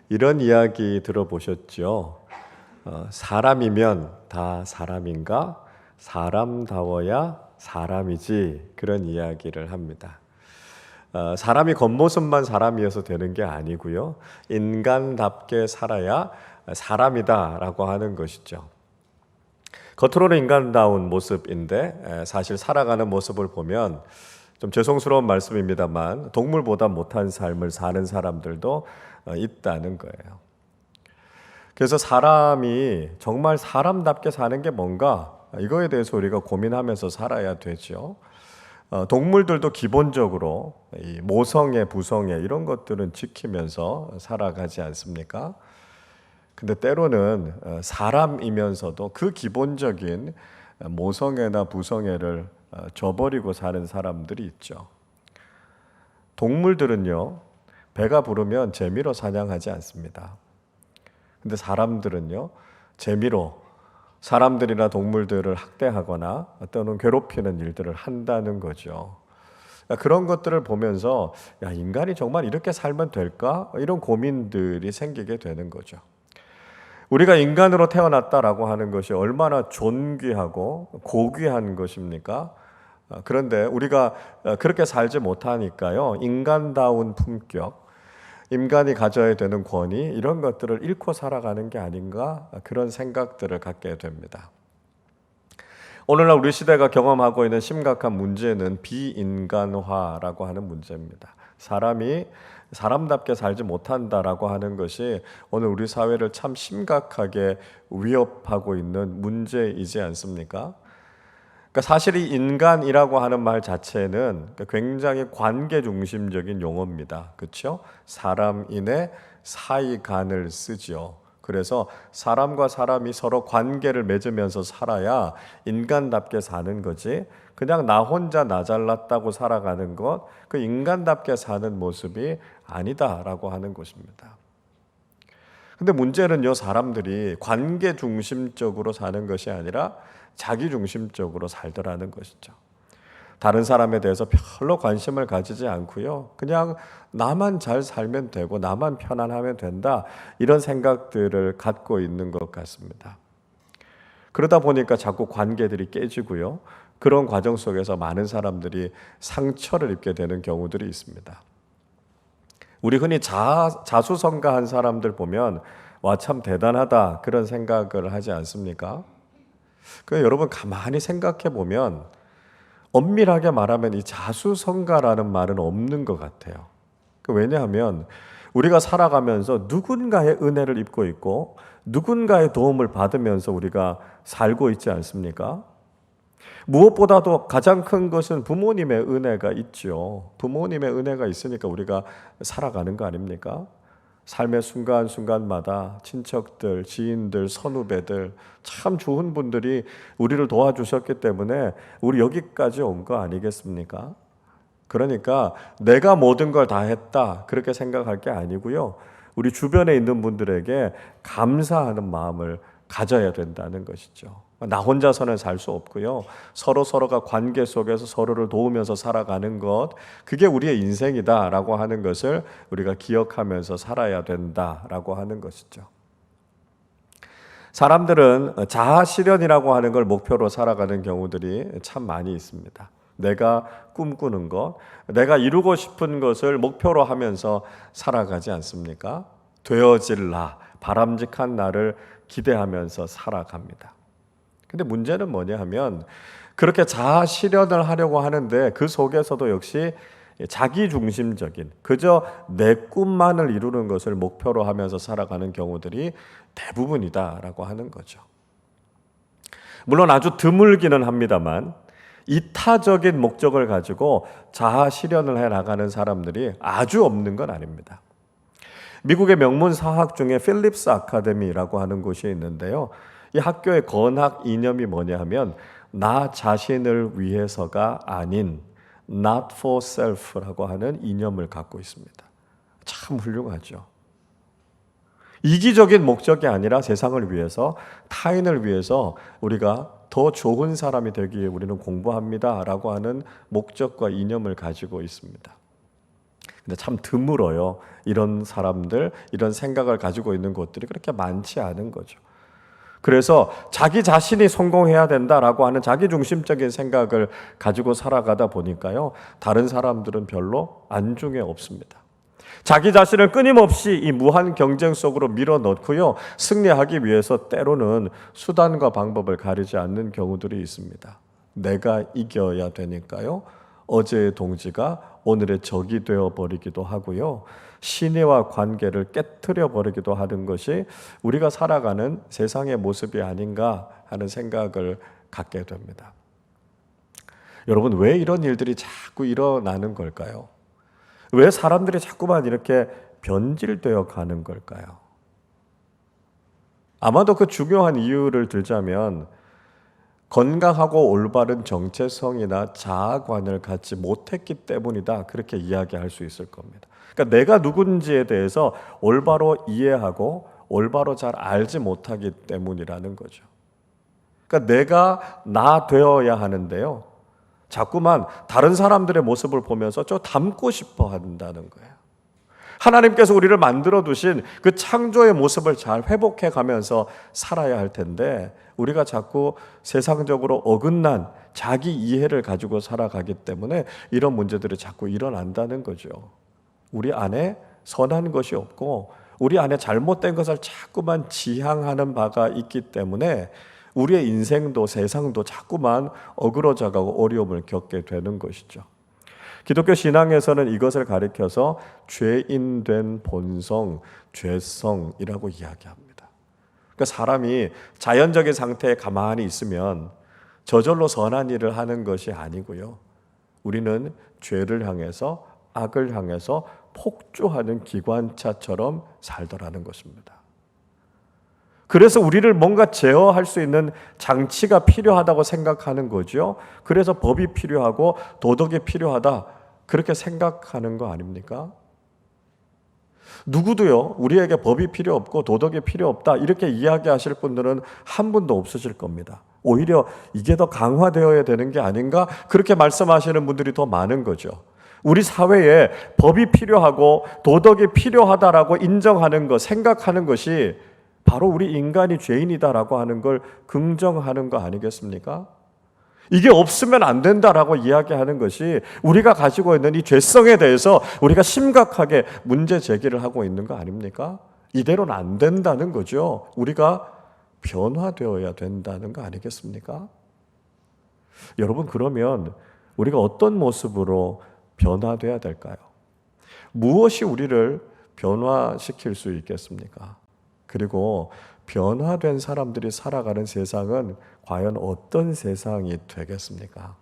이런 이야기 들어보셨죠? 사람이면 다 사람인가? 사람다워야 사람이지. 그런 이야기를 합니다. 사람이 겉모습만 사람이어서 되는 게 아니고요. 인간답게 살아야 사람이다라고 하는 것이죠. 겉으로는 인간다운 모습인데 사실 살아가는 모습을 보면 좀 죄송스러운 말씀입니다만 동물보다 못한 삶을 사는 사람들도 있다는 거예요. 그래서 사람이 정말 사람답게 사는 게 뭔가 이거에 대해서 우리가 고민하면서 살아야 되죠. 동물들도 기본적으로 이 모성애, 부성애 이런 것들은 지키면서 살아가지 않습니까? 근데 때로는 사람이면서도 그 기본적인 모성애나 부성애를 저버리고 사는 사람들이 있죠. 동물들은요, 배가 부르면 재미로 사냥하지 않습니다. 근데 사람들은요, 재미로 사람들이나 동물들을 학대하거나 또는 괴롭히는 일들을 한다는 거죠. 그런 것들을 보면서 야, 인간이 정말 이렇게 살면 될까? 이런 고민들이 생기게 되는 거죠. 우리가 인간으로 태어났다라고 하는 것이 얼마나 존귀하고 고귀한 것입니까? 그런데 우리가 그렇게 살지 못하니까요. 인간다운 품격, 인간이 가져야 되는 권위 이런 것들을 잃고 살아가는 게 아닌가 그런 생각들을 갖게 됩니다. 오늘날 우리 시대가 경험하고 있는 심각한 문제는 비인간화라고 하는 문제입니다. 사람이 사람답게 살지 못한다라고 하는 것이 오늘 우리 사회를 참 심각하게 위협하고 있는 문제이지 않습니까? 그러니까 사실 이 인간이라고 하는 말 자체는 굉장히 관계 중심적인 용어입니다. 그렇죠? 사람인의 사이간을 쓰죠. 그래서 사람과 사람이 서로 관계를 맺으면서 살아야 인간답게 사는 거지. 그냥 나 혼자 나 잘났다고 살아가는 것, 그 인간답게 사는 모습이 아니다라고 하는 것입니다. 근데 문제는요, 사람들이 관계 중심적으로 사는 것이 아니라 자기 중심적으로 살더라는 것이죠. 다른 사람에 대해서 별로 관심을 가지지 않고요. 그냥 나만 잘 살면 되고 나만 편안하면 된다. 이런 생각들을 갖고 있는 것 같습니다. 그러다 보니까 자꾸 관계들이 깨지고요. 그런 과정 속에서 많은 사람들이 상처를 입게 되는 경우들이 있습니다. 우리 흔히 자수성가한 사람들 보면 와, 참 대단하다 그런 생각을 하지 않습니까? 여러분 가만히 생각해 보면 엄밀하게 말하면 이 자수성가라는 말은 없는 것 같아요. 왜냐하면 우리가 살아가면서 누군가의 은혜를 입고 있고 누군가의 도움을 받으면서 우리가 살고 있지 않습니까? 무엇보다도 가장 큰 것은 부모님의 은혜가 있죠. 부모님의 은혜가 있으니까 우리가 살아가는 거 아닙니까? 삶의 순간순간마다 친척들, 지인들, 선후배들 참 좋은 분들이 우리를 도와주셨기 때문에 우리 여기까지 온 거 아니겠습니까? 그러니까 내가 모든 걸 다 했다 그렇게 생각할 게 아니고요. 우리 주변에 있는 분들에게 감사하는 마음을 가져야 된다는 것이죠. 나 혼자서는 살 수 없고요. 서로가 관계 속에서 서로를 도우면서 살아가는 것, 그게 우리의 인생이다라고 하는 것을 우리가 기억하면서 살아야 된다라고 하는 것이죠. 사람들은 자아실현이라고 하는 걸 목표로 살아가는 경우들이 참 많이 있습니다. 내가 꿈꾸는 것, 내가 이루고 싶은 것을 목표로 하면서 살아가지 않습니까? 되어질 나, 바람직한 나를 기대하면서 살아갑니다. 근데 문제는 뭐냐 하면 그렇게 자아 실현을 하려고 하는데 그 속에서도 역시 자기 중심적인 그저 내 꿈만을 이루는 것을 목표로 하면서 살아가는 경우들이 대부분이다라고 하는 거죠. 물론 아주 드물기는 합니다만 이타적인 목적을 가지고 자아 실현을 해 나가는 사람들이 아주 없는 건 아닙니다. 미국의 명문 사학 중에 필립스 아카데미라고 하는 곳이 있는데요. 이 학교의 건학 이념이 뭐냐 하면 나 자신을 위해서가 아닌 not for self라고 하는 이념을 갖고 있습니다. 참 훌륭하죠. 이기적인 목적이 아니라 세상을 위해서, 타인을 위해서 우리가 더 좋은 사람이 되기 위해 우리는 공부합니다라고 하는 목적과 이념을 가지고 있습니다. 근데 참 드물어요. 이런 사람들, 이런 생각을 가지고 있는 곳들이 그렇게 많지 않은 거죠. 그래서 자기 자신이 성공해야 된다라고 하는 자기중심적인 생각을 가지고 살아가다 보니까요, 다른 사람들은 별로 안중에 없습니다. 자기 자신을 끊임없이 이 무한 경쟁 속으로 밀어넣고요, 승리하기 위해서 때로는 수단과 방법을 가리지 않는 경우들이 있습니다. 내가 이겨야 되니까요, 어제의 동지가 오늘의 적이 되어버리기도 하고요, 신의와 관계를 깨트려 버리기도 하는 것이 우리가 살아가는 세상의 모습이 아닌가 하는 생각을 갖게 됩니다. 여러분, 왜 이런 일들이 자꾸 일어나는 걸까요? 왜 사람들이 자꾸만 이렇게 변질되어 가는 걸까요? 아마도 그 중요한 이유를 들자면 건강하고 올바른 정체성이나 자아관을 갖지 못했기 때문이다, 그렇게 이야기할 수 있을 겁니다. 그러니까 내가 누군지에 대해서 올바로 이해하고 올바로 잘 알지 못하기 때문이라는 거죠. 그러니까 내가 나 되어야 하는데요, 자꾸만 다른 사람들의 모습을 보면서 좀 닮고 싶어 한다는 거예요. 하나님께서 우리를 만들어 두신 그 창조의 모습을 잘 회복해 가면서 살아야 할 텐데, 우리가 자꾸 세상적으로 어긋난 자기 이해를 가지고 살아가기 때문에 이런 문제들이 자꾸 일어난다는 거죠. 우리 안에 선한 것이 없고 우리 안에 잘못된 것을 자꾸만 지향하는 바가 있기 때문에 우리의 인생도 세상도 자꾸만 어그러져가고 어려움을 겪게 되는 것이죠. 기독교 신앙에서는 이것을 가리켜서 죄인된 본성, 죄성이라고 이야기합니다. 그러니까 사람이 자연적인 상태에 가만히 있으면 저절로 선한 일을 하는 것이 아니고요, 우리는 죄를 향해서, 악을 향해서 폭주하는 기관차처럼 살더라는 것입니다. 그래서 우리를 뭔가 제어할 수 있는 장치가 필요하다고 생각하는 거죠. 그래서 법이 필요하고 도덕이 필요하다, 그렇게 생각하는 거 아닙니까? 누구도요, 우리에게 법이 필요 없고 도덕이 필요 없다, 이렇게 이야기하실 분들은 한 분도 없으실 겁니다. 오히려 이게 더 강화되어야 되는 게 아닌가, 그렇게 말씀하시는 분들이 더 많은 거죠. 우리 사회에 법이 필요하고 도덕이 필요하다라고 인정하는 것, 생각하는 것이 바로 우리 인간이 죄인이다라고 하는 걸 긍정하는 거 아니겠습니까? 이게 없으면 안 된다라고 이야기하는 것이 우리가 가지고 있는 이 죄성에 대해서 우리가 심각하게 문제 제기를 하고 있는 거 아닙니까? 이대로는 안 된다는 거죠. 우리가 변화되어야 된다는 거 아니겠습니까? 여러분, 그러면 우리가 어떤 모습으로 변화돼야 될까요? 무엇이 우리를 변화시킬 수 있겠습니까? 그리고 변화된 사람들이 살아가는 세상은 과연 어떤 세상이 되겠습니까?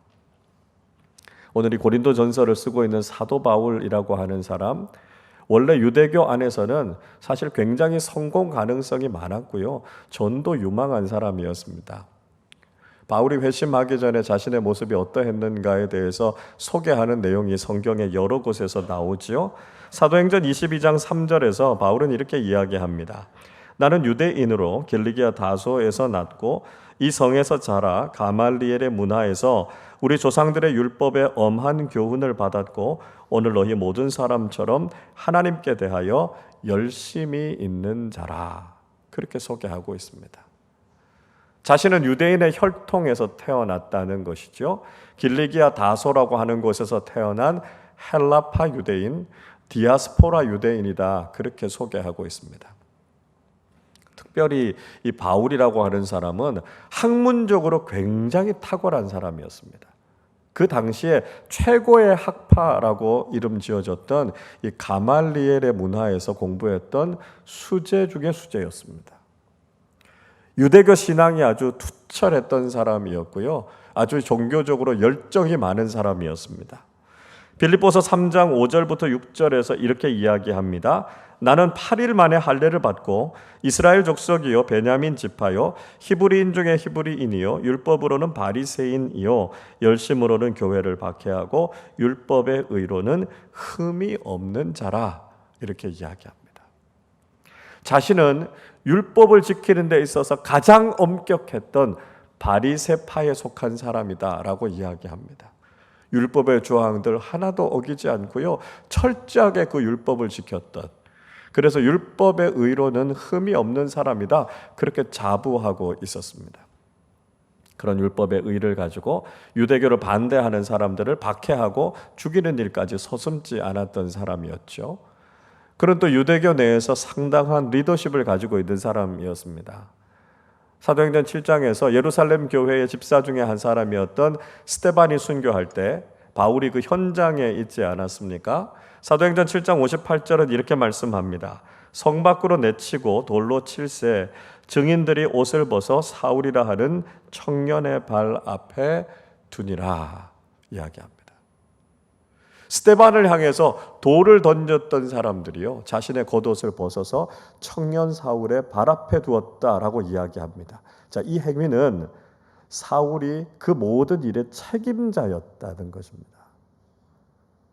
오늘 이 고린도전서를 쓰고 있는 사도 바울이라고 하는 사람, 원래 유대교 안에서는 사실 굉장히 성공 가능성이 많았고요, 전도 유망한 사람이었습니다. 바울이 회심하기 전에 자신의 모습이 어떠했는가에 대해서 소개하는 내용이 성경의 여러 곳에서 나오지요. 사도행전 22장 3절에서 바울은 이렇게 이야기합니다. 나는 유대인으로 길리기아 다소에서 났고 이 성에서 자라 가말리엘의 문화에서 우리 조상들의 율법에 엄한 교훈을 받았고 오늘 너희 모든 사람처럼 하나님께 대하여 열심히 있는 자라, 그렇게 소개하고 있습니다. 자신은 유대인의 혈통에서 태어났다는 것이죠. 길리기아 다소라고 하는 곳에서 태어난 헬라파 유대인, 디아스포라 유대인이다, 그렇게 소개하고 있습니다. 특별히 이 바울이라고 하는 사람은 학문적으로 굉장히 탁월한 사람이었습니다. 그 당시에 최고의 학파라고 이름 지어졌던 이 가말리엘의 문화에서 공부했던 수재 중의 수재였습니다. 유대교 신앙이 아주 투철했던 사람이었고요, 아주 종교적으로 열정이 많은 사람이었습니다. 빌립보서 3장 5절부터 6절에서 이렇게 이야기합니다. 나는 8일 만에 할례를 받고 이스라엘 족속이요 베냐민 지파요 히브리인 중에 히브리인이요 율법으로는 바리새인이요 열심으로는 교회를 박해하고 율법의 의로는 흠이 없는 자라, 이렇게 이야기합니다. 자신은 율법을 지키는 데 있어서 가장 엄격했던 바리새파에 속한 사람이다라고 이야기합니다. 율법의 조항들 하나도 어기지 않고요, 철저하게 그 율법을 지켰던, 그래서 율법의 의로는 흠이 없는 사람이다, 그렇게 자부하고 있었습니다. 그런 율법의 의를 가지고 유대교를 반대하는 사람들을 박해하고 죽이는 일까지 서슴지 않았던 사람이었죠. 그런 또 유대교 내에서 상당한 리더십을 가지고 있는 사람이었습니다. 사도행전 7장에서 예루살렘 교회의 집사 중에 한 사람이었던 스데반이 순교할 때 바울이 그 현장에 있지 않았습니까? 사도행전 7장 58절은 이렇게 말씀합니다. 성 밖으로 내치고 돌로 칠세 증인들이 옷을 벗어 사울이라 하는 청년의 발 앞에 두니라 이야기합니다. 스데반을 향해서 돌을 던졌던 사람들이요, 자신의 겉옷을 벗어서 청년 사울의 발 앞에 두었다라고 이야기합니다. 자, 이 행위는 사울이 그 모든 일의 책임자였다는 것입니다.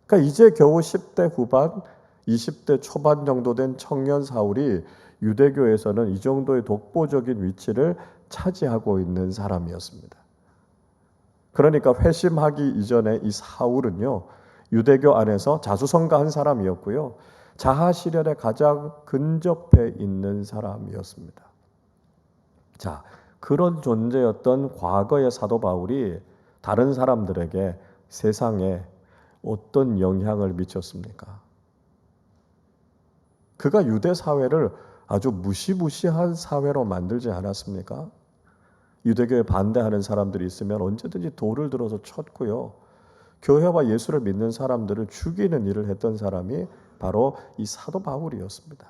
그러니까 이제 겨우 10대 후반, 20대 초반 정도 된 청년 사울이 유대교에서는 이 정도의 독보적인 위치를 차지하고 있는 사람이었습니다. 그러니까 회심하기 이전에 이 사울은요, 유대교 안에서 자수성가한 사람이었고요, 자아실현에 가장 근접해 있는 사람이었습니다. 자, 그런 존재였던 과거의 사도 바울이 다른 사람들에게 세상에 어떤 영향을 미쳤습니까? 그가 유대 사회를 아주 무시무시한 사회로 만들지 않았습니까? 유대교에 반대하는 사람들이 있으면 언제든지 돌을 들어서 쳤고요, 교회와 예수를 믿는 사람들을 죽이는 일을 했던 사람이 바로 이 사도 바울이었습니다.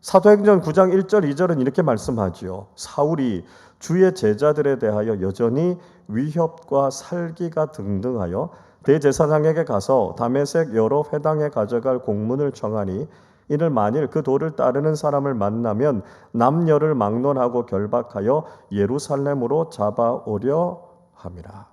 사도행전 9장 1절 2절은 이렇게 말씀하지요. 사울이 주의 제자들에 대하여 여전히 위협과 살기가 등등하여 대제사장에게 가서 다메섹 여러 회당에 가져갈 공문을 청하니 이를 만일 그 도를 따르는 사람을 만나면 남녀를 막론하고 결박하여 예루살렘으로 잡아오려 함이라.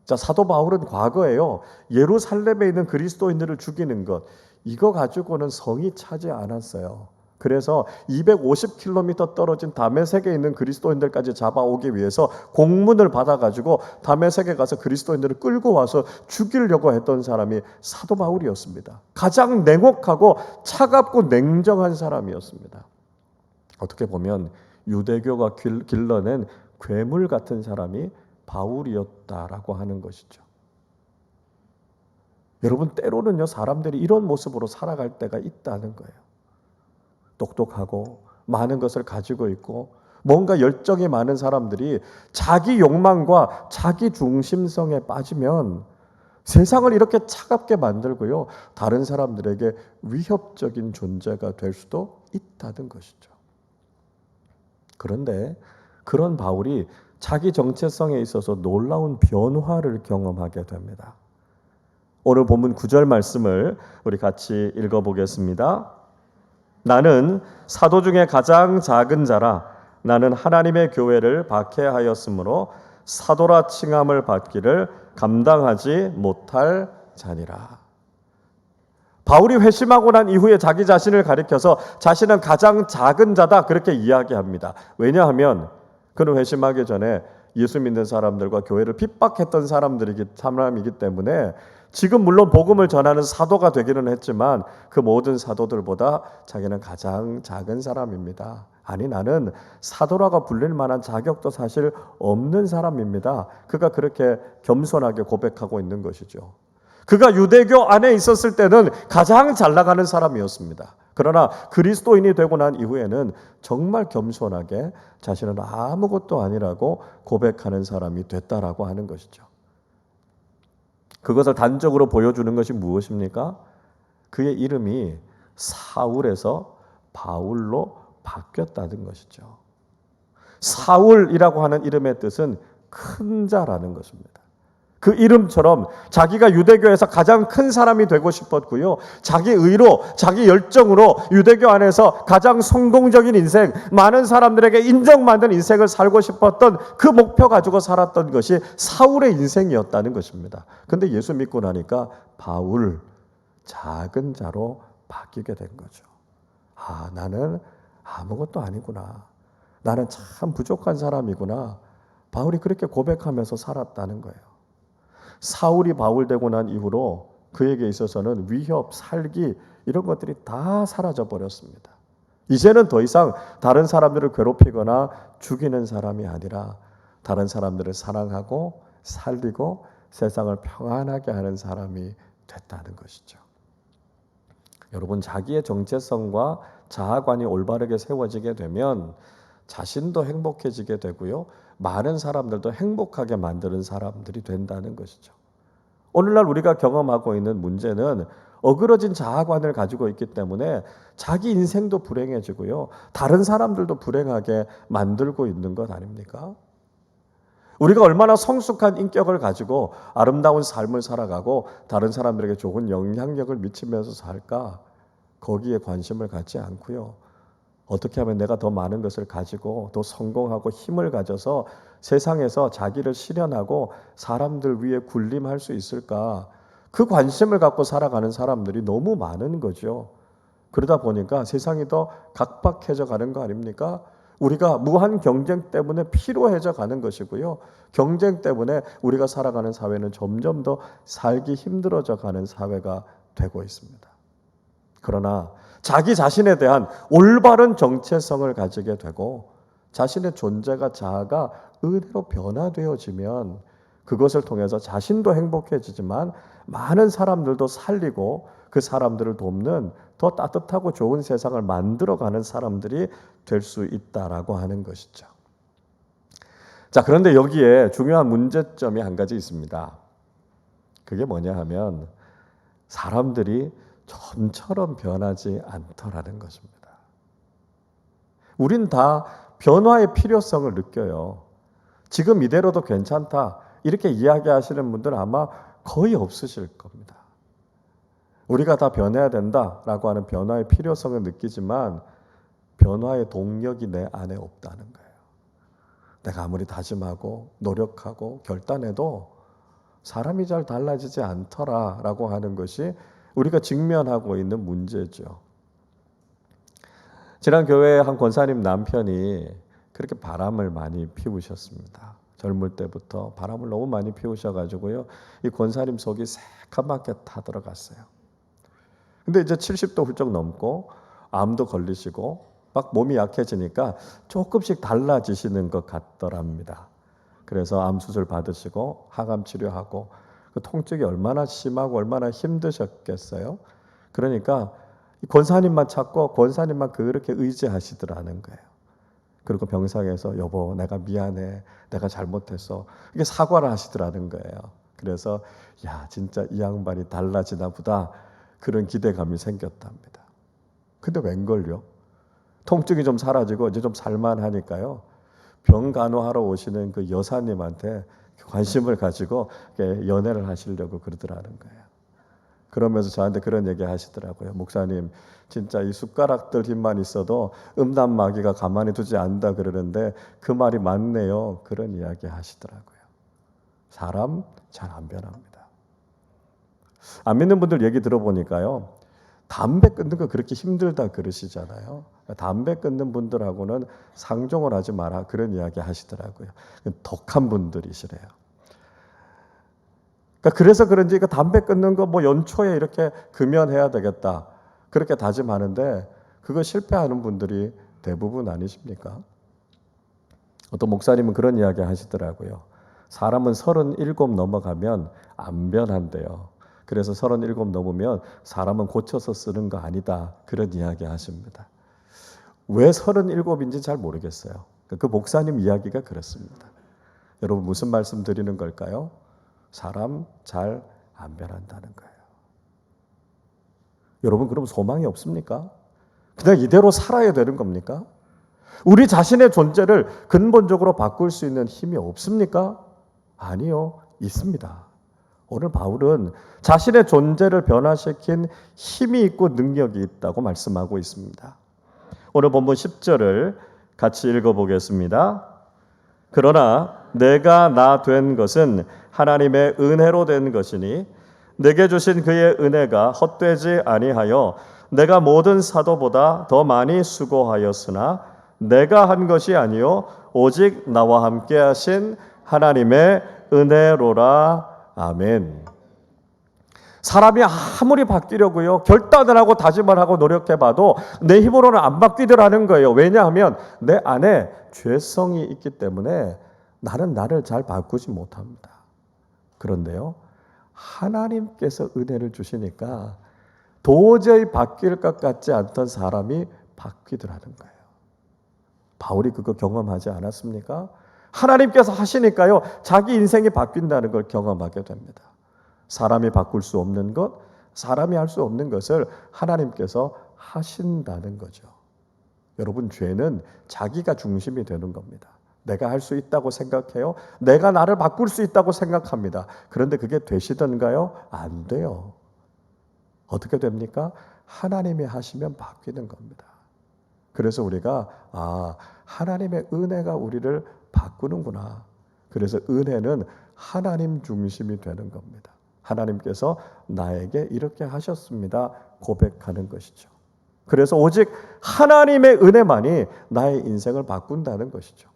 자, 사도 바울은 과거에요, 예루살렘에 있는 그리스도인들을 죽이는 것, 이거 가지고는 성이 차지 않았어요. 그래서 250km 떨어진 다메섹에 있는 그리스도인들까지 잡아오기 위해서 공문을 받아가지고 다메섹에 가서 그리스도인들을 끌고 와서 죽이려고 했던 사람이 사도 바울이었습니다. 가장 냉혹하고 차갑고 냉정한 사람이었습니다. 어떻게 보면 유대교가 길러낸 괴물 같은 사람이 바울이었다라고 하는 것이죠. 여러분, 때로는요, 사람들이 이런 모습으로 살아갈 때가 있다는 거예요. 똑똑하고 많은 것을 가지고 있고 뭔가 열정이 많은 사람들이 자기 욕망과 자기 중심성에 빠지면 세상을 이렇게 차갑게 만들고요, 다른 사람들에게 위협적인 존재가 될 수도 있다는 것이죠. 그런데 그런 바울이 자기 정체성에 있어서 놀라운 변화를 경험하게 됩니다. 오늘 본문 9절 말씀을 우리 같이 읽어보겠습니다. 나는 사도 중에 가장 작은 자라 나는 하나님의 교회를 박해하였으므로 사도라 칭함을 받기를 감당하지 못할 자니라. 바울이 회심하고 난 이후에 자기 자신을 가리켜서 자신은 가장 작은 자다, 그렇게 이야기합니다. 왜냐하면 그는 회심하기 전에 예수 믿는 사람들과 교회를 핍박했던 사람이기 때문에 지금 물론 복음을 전하는 사도가 되기는 했지만 그 모든 사도들보다 자기는 가장 작은 사람입니다. 아니, 나는 사도라고 불릴 만한 자격도 사실 없는 사람입니다. 그가 그렇게 겸손하게 고백하고 있는 것이죠. 그가 유대교 안에 있었을 때는 가장 잘 나가는 사람이었습니다. 그러나 그리스도인이 되고 난 이후에는 정말 겸손하게 자신은 아무것도 아니라고 고백하는 사람이 됐다라고 하는 것이죠. 그것을 단적으로 보여주는 것이 무엇입니까? 그의 이름이 사울에서 바울로 바뀌었다는 것이죠. 사울이라고 하는 이름의 뜻은 큰 자라는 것입니다. 그 이름처럼 자기가 유대교에서 가장 큰 사람이 되고 싶었고요, 자기 의로, 자기 열정으로 유대교 안에서 가장 성공적인 인생, 많은 사람들에게 인정받는 인생을 살고 싶었던 그 목표 가지고 살았던 것이 사울의 인생이었다는 것입니다. 근데 예수 믿고 나니까 바울, 작은 자로 바뀌게 된 거죠. 아, 나는 아무것도 아니구나, 나는 참 부족한 사람이구나, 바울이 그렇게 고백하면서 살았다는 거예요. 사울이 바울 되고 난 이후로 그에게 있어서는 위협, 살기 이런 것들이 다 사라져 버렸습니다. 이제는 더 이상 다른 사람들을 괴롭히거나 죽이는 사람이 아니라 다른 사람들을 사랑하고 살리고 세상을 평안하게 하는 사람이 됐다는 것이죠. 여러분, 자기의 정체성과 자아관이 올바르게 세워지게 되면 자신도 행복해지게 되고요. 많은 사람들도 행복하게 만드는 사람들이 된다는 것이죠. 오늘날 우리가 경험하고 있는 문제는 어그러진 자아관을 가지고 있기 때문에 자기 인생도 불행해지고요. 다른 사람들도 불행하게 만들고 있는 것 아닙니까? 우리가 얼마나 성숙한 인격을 가지고 아름다운 삶을 살아가고 다른 사람들에게 좋은 영향력을 미치면서 살까? 거기에 관심을 갖지 않고요. 어떻게 하면 내가 더 많은 것을 가지고 더 성공하고 힘을 가져서 세상에서 자기를 실현하고 사람들 위해 군림할 수 있을까? 그 관심을 갖고 살아가는 사람들이 너무 많은 거죠. 그러다 보니까 세상이 더 각박해져 가는 거 아닙니까? 우리가 무한 경쟁 때문에 피로해져 가는 것이고요. 경쟁 때문에 우리가 살아가는 사회는 점점 더 살기 힘들어져 가는 사회가 되고 있습니다. 그러나 자기 자신에 대한 올바른 정체성을 가지게 되고 자신의 존재가 자아가 은혜로 변화되어지면 그것을 통해서 자신도 행복해지지만 많은 사람들도 살리고 그 사람들을 돕는 더 따뜻하고 좋은 세상을 만들어가는 사람들이 될 수 있다라고 하는 것이죠. 자, 그런데 여기에 중요한 문제점이 한 가지 있습니다. 그게 뭐냐 하면 사람들이 좀처럼 변하지 않더라는 것입니다. 우린 다 변화의 필요성을 느껴요. 지금 이대로도 괜찮다 이렇게 이야기하시는 분들은 아마 거의 없으실 겁니다. 우리가 다 변해야 된다라고 하는 변화의 필요성을 느끼지만 변화의 동력이 내 안에 없다는 거예요. 내가 아무리 다짐하고 노력하고 결단해도 사람이 잘 달라지지 않더라라고 하는 것이 우리가 직면하고 있는 문제죠. 지난 교회의 한 권사님 남편이 그렇게 바람을 많이 피우셨습니다. 젊을 때부터 바람을 너무 많이 피우셔가지고요. 이 권사님 속이 새까맣게 타들어갔어요. 근데 이제 70도 훌쩍 넘고 암도 걸리시고 막 몸이 약해지니까 조금씩 달라지시는 것 같더랍니다. 그래서 암 수술 받으시고 항암 치료하고 그 통증이 얼마나 심하고 얼마나 힘드셨겠어요. 그러니까 권사님만 찾고 권사님만 그렇게 의지하시더라는 거예요. 그리고 병상에서 여보 내가 미안해 내가 잘못했어 이게 사과를 하시더라는 거예요. 그래서 야 진짜 이 양반이 달라지나 보다 그런 기대감이 생겼답니다. 근데 웬걸요? 통증이 좀 사라지고 이제 좀 살만하니까요. 병 간호하러 오시는 그 여사님한테 관심을 가지고 연애를 하시려고 그러더라는 거예요. 그러면서 저한테 그런 얘기 하시더라고요. 목사님 진짜 이 숟가락들 힘만 있어도 음란마귀가 가만히 두지 않는다 그러는데 그 말이 맞네요. 그런 이야기 하시더라고요. 사람 잘 안 변합니다. 안 믿는 분들 얘기 들어보니까요. 담배 끊는 거 그렇게 힘들다 그러시잖아요. 담배 끊는 분들하고는 상종을 하지 마라 그런 이야기 하시더라고요. 독한 분들이시래요. 그래서 그런지 담배 끊는 거 뭐 연초에 이렇게 금연해야 되겠다 그렇게 다짐하는데 그거 실패하는 분들이 대부분 아니십니까? 어떤 목사님은 그런 이야기 하시더라고요. 사람은 37 넘어가면 안 변한대요. 그래서 37 넘으면 사람은 고쳐서 쓰는 거 아니다. 그런 이야기 하십니다. 왜 37인지 잘 모르겠어요. 그 목사님 이야기가 그렇습니다. 여러분 무슨 말씀 드리는 걸까요? 사람 잘 안 변한다는 거예요. 여러분 그럼 소망이 없습니까? 그냥 이대로 살아야 되는 겁니까? 우리 자신의 존재를 근본적으로 바꿀 수 있는 힘이 없습니까? 아니요. 있습니다. 오늘 바울은 자신의 존재를 변화시킨 힘이 있고 능력이 있다고 말씀하고 있습니다. 오늘 본문 10절을 같이 읽어보겠습니다. 그러나 내가 나 된 것은 하나님의 은혜로 된 것이니 내게 주신 그의 은혜가 헛되지 아니하여 내가 모든 사도보다 더 많이 수고하였으나 내가 한 것이 아니요 오직 나와 함께 하신 하나님의 은혜로라. 아멘. 사람이 아무리 바뀌려고요 결단을 하고 다짐을 하고 노력해봐도 내 힘으로는 안 바뀌더라는 거예요. 왜냐하면 내 안에 죄성이 있기 때문에 나는 나를 잘 바꾸지 못합니다. 그런데요, 하나님께서 은혜를 주시니까 도저히 바뀔 것 같지 않던 사람이 바뀌더라는 거예요. 바울이 그거 경험하지 않았습니까? 하나님께서 하시니까요, 자기 인생이 바뀐다는 걸 경험하게 됩니다. 사람이 바꿀 수 없는 것, 사람이 할 수 없는 것을 하나님께서 하신다는 거죠. 여러분, 죄는 자기가 중심이 되는 겁니다. 내가 할 수 있다고 생각해요. 내가 나를 바꿀 수 있다고 생각합니다. 그런데 그게 되시던가요? 안 돼요. 어떻게 됩니까? 하나님이 하시면 바뀌는 겁니다. 그래서 우리가 하나님의 은혜가 우리를 바꾸는구나. 그래서 은혜는 하나님 중심이 되는 겁니다. 하나님께서 나에게 이렇게 하셨습니다. 고백하는 것이죠. 그래서 오직 하나님의 은혜만이 나의 인생을 바꾼다는 것이죠.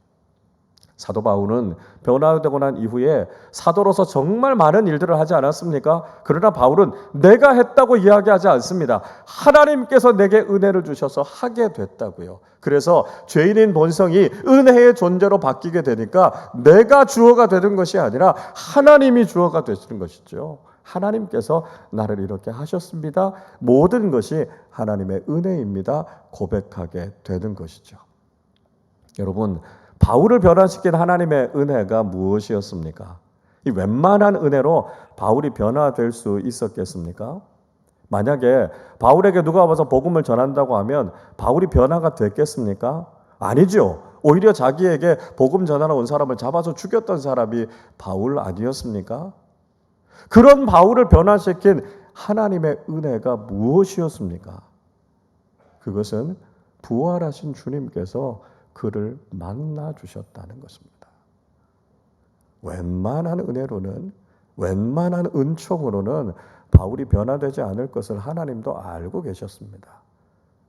사도 바울은 변화되고 난 이후에 사도로서 정말 많은 일들을 하지 않았습니까? 그러나 바울은 내가 했다고 이야기하지 않습니다. 하나님께서 내게 은혜를 주셔서 하게 됐다고요. 그래서 죄인인 본성이 은혜의 존재로 바뀌게 되니까 내가 주어가 되는 것이 아니라 하나님이 주어가 되시는 것이죠. 하나님께서 나를 이렇게 하셨습니다. 모든 것이 하나님의 은혜입니다. 고백하게 되는 것이죠. 여러분, 바울을 변화시킨 하나님의 은혜가 무엇이었습니까? 이 웬만한 은혜로 바울이 변화될 수 있었겠습니까? 만약에 바울에게 누가 와서 복음을 전한다고 하면 바울이 변화가 됐겠습니까? 아니죠. 오히려 자기에게 복음 전하러 온 사람을 잡아서 죽였던 사람이 바울 아니었습니까? 그런 바울을 변화시킨 하나님의 은혜가 무엇이었습니까? 그것은 부활하신 주님께서 그를 만나 주셨다는 것입니다. 웬만한 은혜로는, 웬만한 은총으로는 바울이 변화되지 않을 것을 하나님도 알고 계셨습니다.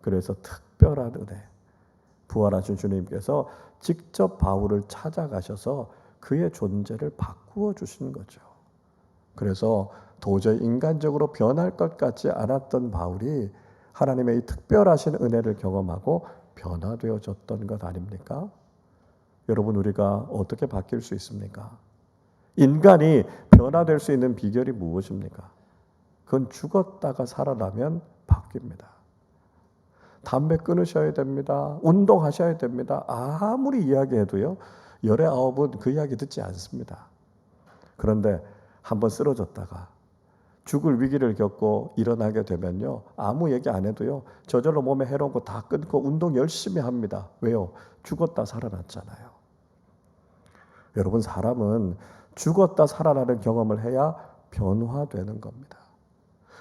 그래서 특별한 은혜, 부활하신 주님께서 직접 바울을 찾아가셔서 그의 존재를 바꾸어 주신 거죠. 그래서 도저히 인간적으로 변할 것 같지 않았던 바울이 하나님의 이 특별하신 은혜를 경험하고 변화되어졌던 것 아닙니까? 여러분, 우리가 어떻게 바뀔 수 있습니까? 인간이 변화될 수 있는 비결이 무엇입니까? 그건 죽었다가 살아나면 바뀝니다. 담배 끊으셔야 됩니다. 운동하셔야 됩니다. 아무리 이야기해도요, 열의 아홉은 그 이야기 듣지 않습니다. 그런데 한번 쓰러졌다가 죽을 위기를 겪고 일어나게 되면요, 아무 얘기 안 해도요, 저절로 몸에 해로운 거 다 끊고 운동 열심히 합니다. 왜요? 죽었다 살아났잖아요. 여러분, 사람은 죽었다 살아나는 경험을 해야 변화되는 겁니다.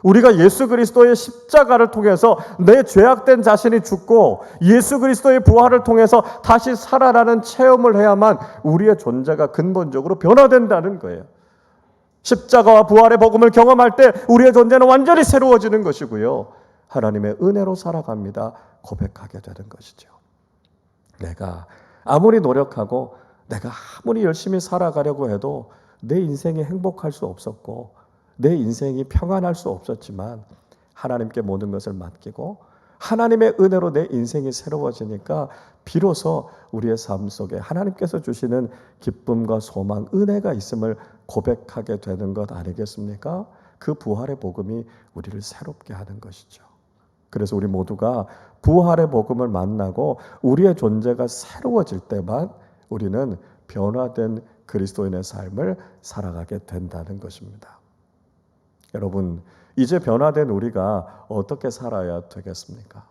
우리가 예수 그리스도의 십자가를 통해서 내 죄악된 자신이 죽고 예수 그리스도의 부활을 통해서 다시 살아나는 체험을 해야만 우리의 존재가 근본적으로 변화된다는 거예요. 십자가와 부활의 복음을 경험할 때 우리의 존재는 완전히 새로워지는 것이고요, 하나님의 은혜로 살아갑니다. 고백하게 되는 것이죠. 내가 아무리 노력하고 내가 아무리 열심히 살아가려고 해도 내 인생이 행복할 수 없었고 내 인생이 평안할 수 없었지만 하나님께 모든 것을 맡기고 하나님의 은혜로 내 인생이 새로워지니까 비로소 우리의 삶 속에 하나님께서 주시는 기쁨과 소망, 은혜가 있음을 고백하게 되는 것 아니겠습니까? 그 부활의 복음이 우리를 새롭게 하는 것이죠. 그래서 우리 모두가 부활의 복음을 만나고 우리의 존재가 새로워질 때만 우리는 변화된 그리스도인의 삶을 살아가게 된다는 것입니다. 여러분, 이제 변화된 우리가 어떻게 살아야 되겠습니까?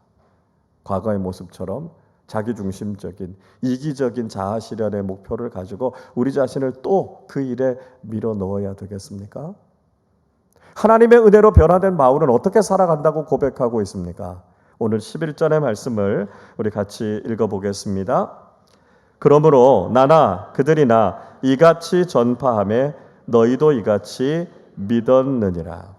과거의 모습처럼 자기중심적인 이기적인 자아실현의 목표를 가지고 우리 자신을 또 그 일에 밀어 넣어야 되겠습니까? 하나님의 은혜로 변화된 바울은 어떻게 살아간다고 고백하고 있습니까? 오늘 11절의 말씀을 우리 같이 읽어보겠습니다. 그러므로 나나 그들이나 이같이 전파하며 너희도 이같이 믿었느니라.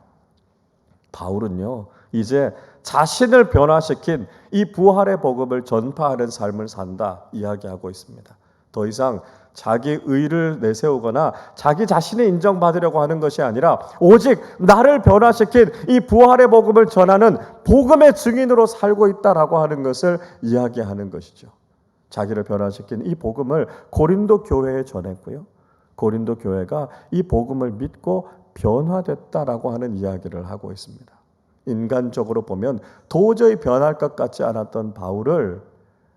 바울은요, 이제 자신을 변화시킨 이 부활의 복음을 전파하는 삶을 산다 이야기하고 있습니다. 더 이상 자기 의를 내세우거나 자기 자신이 인정받으려고 하는 것이 아니라 오직 나를 변화시킨 이 부활의 복음을 전하는 복음의 증인으로 살고 있다라고 하는 것을 이야기하는 것이죠. 자기를 변화시킨 이 복음을 고린도 교회에 전했고요. 고린도 교회가 이 복음을 믿고 변화됐다라고 하는 이야기를 하고 있습니다. 인간적으로 보면 도저히 변할 것 같지 않았던 바울을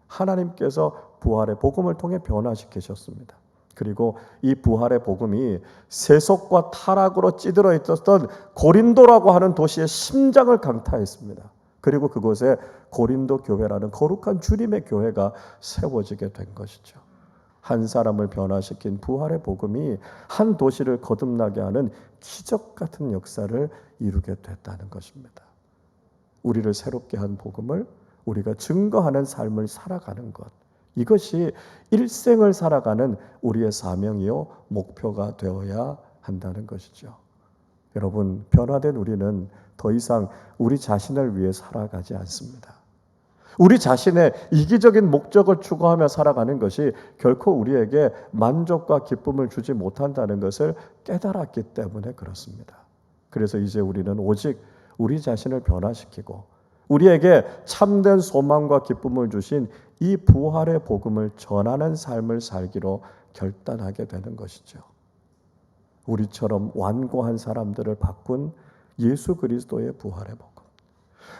하나님께서 부활의 복음을 통해 변화시키셨습니다. 그리고 이 부활의 복음이 세속과 타락으로 찌들어 있었던 고린도라고 하는 도시의 심장을 강타했습니다. 그리고 그곳에 고린도 교회라는 거룩한 주님의 교회가 세워지게 된 것이죠. 한 사람을 변화시킨 부활의 복음이 한 도시를 거듭나게 하는 기적 같은 역사를 이루게 됐다는 것입니다. 우리를 새롭게 한 복음을 우리가 증거하는 삶을 살아가는 것, 이것이 일생을 살아가는 우리의 사명이요 목표가 되어야 한다는 것이죠. 여러분, 변화된 우리는 더 이상 우리 자신을 위해 살아가지 않습니다. 우리 자신의 이기적인 목적을 추구하며 살아가는 것이 결코 우리에게 만족과 기쁨을 주지 못한다는 것을 깨달았기 때문에 그렇습니다. 그래서 이제 우리는 오직 우리 자신을 변화시키고 우리에게 참된 소망과 기쁨을 주신 이 부활의 복음을 전하는 삶을 살기로 결단하게 되는 것이죠. 우리처럼 완고한 사람들을 바꾼 예수 그리스도의 부활의 복음,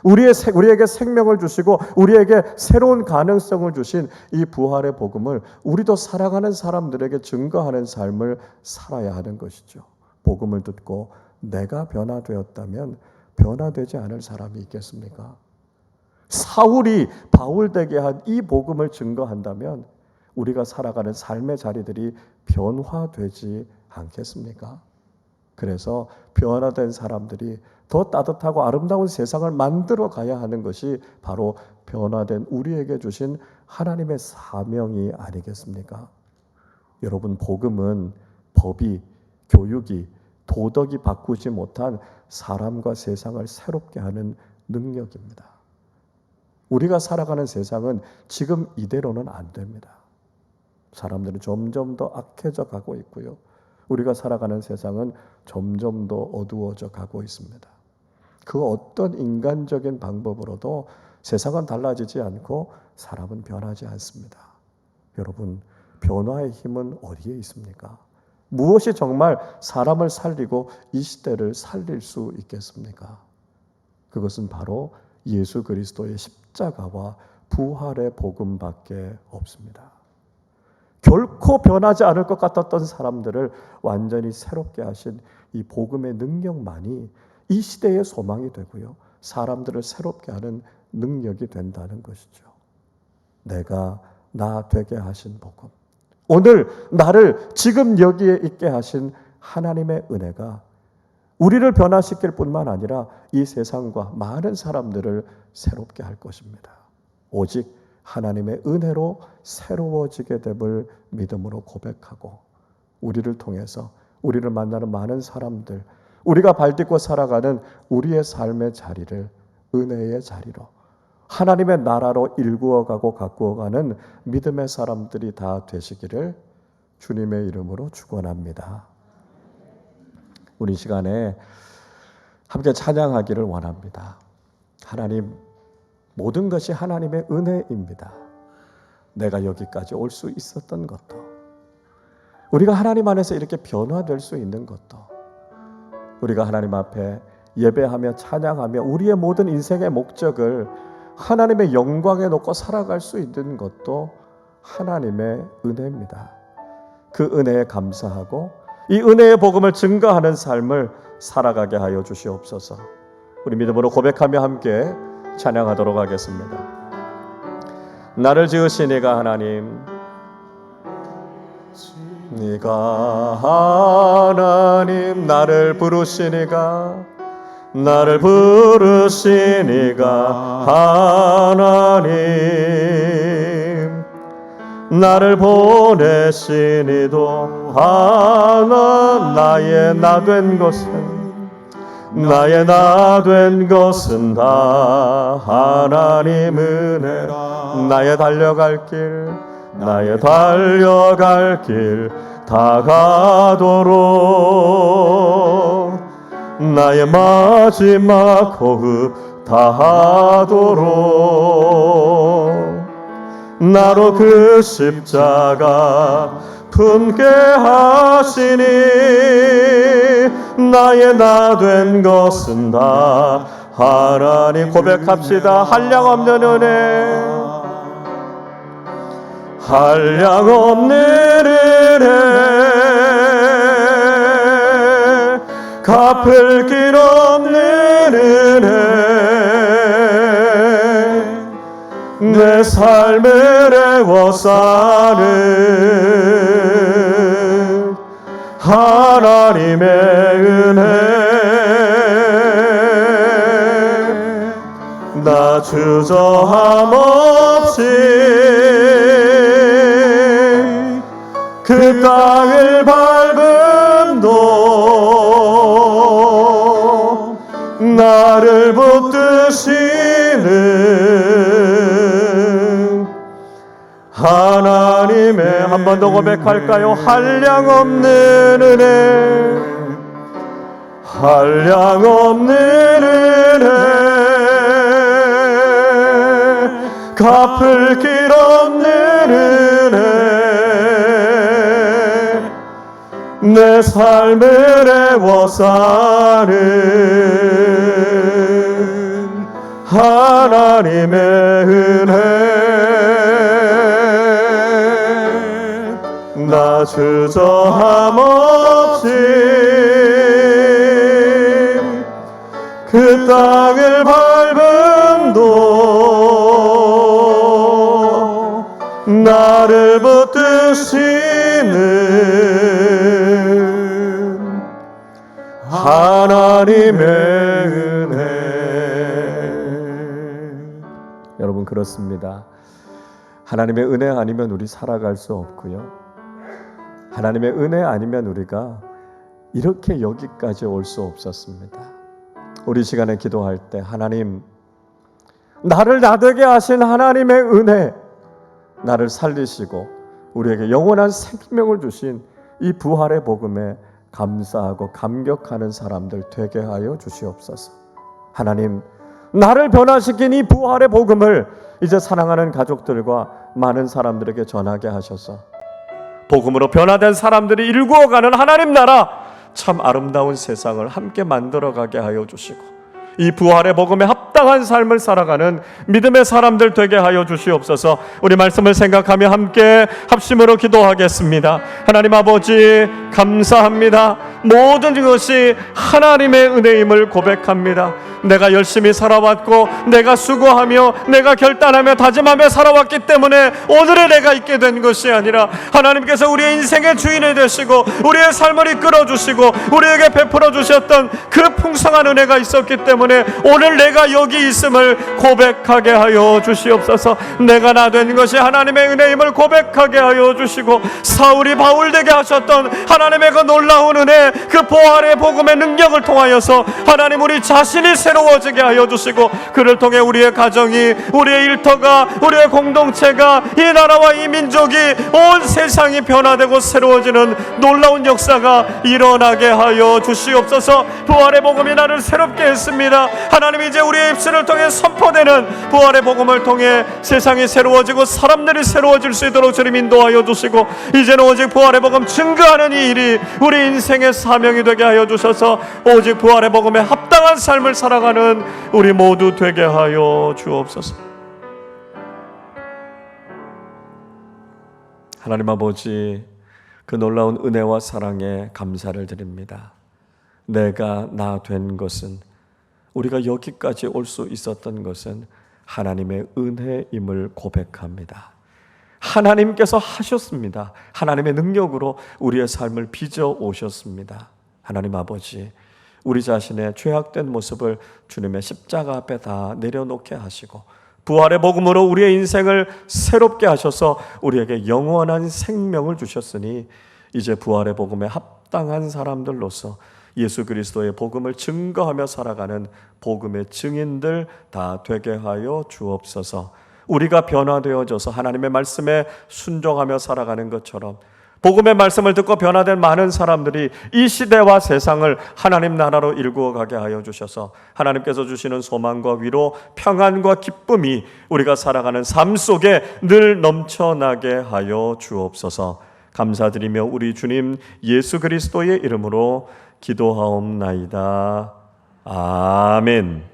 우리에게 생명을 주시고 우리에게 새로운 가능성을 주신 이 부활의 복음을 우리도 사랑하는 사람들에게 증거하는 삶을 살아야 하는 것이죠. 복음을 듣고 내가 변화되었다면 변화되지 않을 사람이 있겠습니까? 사울이 바울 되게 한 이 복음을 증거한다면 우리가 살아가는 삶의 자리들이 변화되지 않겠습니까? 그래서 변화된 사람들이 더 따뜻하고 아름다운 세상을 만들어 가야 하는 것이 바로 변화된 우리에게 주신 하나님의 사명이 아니겠습니까? 여러분, 복음은 법이, 교육이, 도덕이 바꾸지 못한 사람과 세상을 새롭게 하는 능력입니다. 우리가 살아가는 세상은 지금 이대로는 안 됩니다. 사람들은 점점 더 악해져 가고 있고요. 우리가 살아가는 세상은 점점 더 어두워져 가고 있습니다. 그 어떤 인간적인 방법으로도 세상은 달라지지 않고 사람은 변하지 않습니다. 여러분, 변화의 힘은 어디에 있습니까? 무엇이 정말 사람을 살리고 이 시대를 살릴 수 있겠습니까? 그것은 바로 예수 그리스도의 십자가와 부활의 복음밖에 없습니다. 결코 변하지 않을 것 같았던 사람들을 완전히 새롭게 하신 이 복음의 능력만이 이 시대의 소망이 되고요, 사람들을 새롭게 하는 능력이 된다는 것이죠. 내가 나 되게 하신 복음, 오늘 나를 지금 여기에 있게 하신 하나님의 은혜가 우리를 변화시킬 뿐만 아니라 이 세상과 많은 사람들을 새롭게 할 것입니다. 오직 하나님의 은혜로 새로워지게 됨을 믿음으로 고백하고 우리를 통해서 우리를 만나는 많은 사람들, 우리가 발딛고 살아가는 우리의 삶의 자리를 은혜의 자리로, 하나님의 나라로 일구어가고 가꾸어가는 믿음의 사람들이 다 되시기를 주님의 이름으로 축원합니다. 우리 시간에 함께 찬양하기를 원합니다. 하나님, 모든 것이 하나님의 은혜입니다. 내가 여기까지 올 수 있었던 것도, 우리가 하나님 안에서 이렇게 변화될 수 있는 것도, 우리가 하나님 앞에 예배하며 찬양하며 우리의 모든 인생의 목적을 하나님의 영광에 놓고 살아갈 수 있는 것도 하나님의 은혜입니다. 그 은혜에 감사하고 이 은혜의 복음을 증거하는 삶을 살아가게 하여 주시옵소서. 우리 믿음으로 고백하며 함께 찬양하도록 하겠습니다. 나를 지으신 이가 하나님, 네가 하나님, 나를 부르신 이가, 나를 부르신 이가 하나님, 나를 보내신 이도 하나, 나의 나 된 것은, 나의 나 된 것은 다 하나님 은혜라. 나의 달려갈 길, 나의 달려갈 길 다가도록 나의 마지막 호흡 다하도록 나로 그 십자가 품게 하시니 나의 나 된 것은 다 하나님. 고백합시다. 한량없는 은혜, 한량없는 은혜, 갚을 길 없는 은혜, 내 삶을 애워싸는 하나님의 은혜. 나 주저함 없이 그 땅을 밟음도 나를 붙드시는 하나님의, 한 번 더 고백할까요? 한량없는 은혜, 한량없는 은혜, 갚을 길 없는 은혜, 내 삶을 애워싸는 하나님의 은혜. 나 주저함 없이 그 땅을 밟음도 나를 붙드시는 하나님의 은혜. 여러분, 그렇습니다. 하나님의 은혜 아니면 우리 살아갈 수 없고요, 하나님의 은혜 아니면 우리가 이렇게 여기까지 올 수 없었습니다. 우리 시간에 기도할 때, 하나님, 나를 나되게 하신 하나님의 은혜, 나를 살리시고 우리에게 영원한 생명을 주신 이 부활의 복음에 감사하고 감격하는 사람들 되게 하여 주시옵소서. 하나님, 나를 변화시킨 이 부활의 복음을 이제 사랑하는 가족들과 많은 사람들에게 전하게 하셔서 복음으로 변화된 사람들이 일구어가는 하나님 나라, 참 아름다운 세상을 함께 만들어가게 하여 주시고 이 부활의 복음에 합당한 삶을 살아가는 믿음의 사람들 되게 하여 주시옵소서. 우리 말씀을 생각하며 함께 합심으로 기도하겠습니다. 하나님 아버지, 감사합니다. 모든 것이 하나님의 은혜임을 고백합니다. 내가 열심히 살아왔고 내가 수고하며 내가 결단하며 다짐하며 살아왔기 때문에 오늘의 내가 있게 된 것이 아니라 하나님께서 우리의 인생의 주인이 되시고 우리의 삶을 이끌어 주시고 우리에게 베풀어 주셨던 그 풍성한 은혜가 있었기 때문에 오늘 내가 여기 있음을 고백하게 하여 주시옵소서. 내가 나 된 것이 하나님의 은혜임을 고백하게 하여 주시고 사울이 바울 되게 하셨던 하나님의 그 놀라운 은혜, 그 부활의 복음의 능력을 통하여서 하나님 우리 자신이 새로워지게 하여 주시고 그를 통해 우리의 가정이, 우리의 일터가, 우리의 공동체가, 이 나라와 이 민족이, 온 세상이 변화되고 새로워지는 놀라운 역사가 일어나게 하여 주시옵소서. 부활의 복음이 나를 새롭게 했습니다. 하나님, 이제 우리의 입술을 통해 선포되는 부활의 복음을 통해 세상이 새로워지고 사람들이 새로워질 수 있도록 주님 인도하여 주시고 이제는 오직 부활의 복음 증거하는 이 일이 우리 인생의 사명이 되게 하여 주셔서 오직 부활의 복음에 합당한 삶을 살아가는 우리 모두 되게 하여 주옵소서. 하나님 아버지, 그 놀라운 은혜와 사랑에 감사를 드립니다. 내가 나 된 것은, 우리가 여기까지 올 수 있었던 것은 하나님의 은혜임을 고백합니다. 하나님께서 하셨습니다. 하나님의 능력으로 우리의 삶을 빚어 오셨습니다. 하나님 아버지, 우리 자신의 죄악된 모습을 주님의 십자가 앞에 다 내려놓게 하시고 부활의 복음으로 우리의 인생을 새롭게 하셔서 우리에게 영원한 생명을 주셨으니 이제 부활의 복음에 합당한 사람들로서 예수 그리스도의 복음을 증거하며 살아가는 복음의 증인들 다 되게 하여 주옵소서. 우리가 변화되어져서 하나님의 말씀에 순종하며 살아가는 것처럼 복음의 말씀을 듣고 변화된 많은 사람들이 이 시대와 세상을 하나님 나라로 일구어 가게 하여 주셔서 하나님께서 주시는 소망과 위로, 평안과 기쁨이 우리가 살아가는 삶 속에 늘 넘쳐나게 하여 주옵소서. 감사드리며 우리 주님 예수 그리스도의 이름으로 기도하옵나이다. 아멘.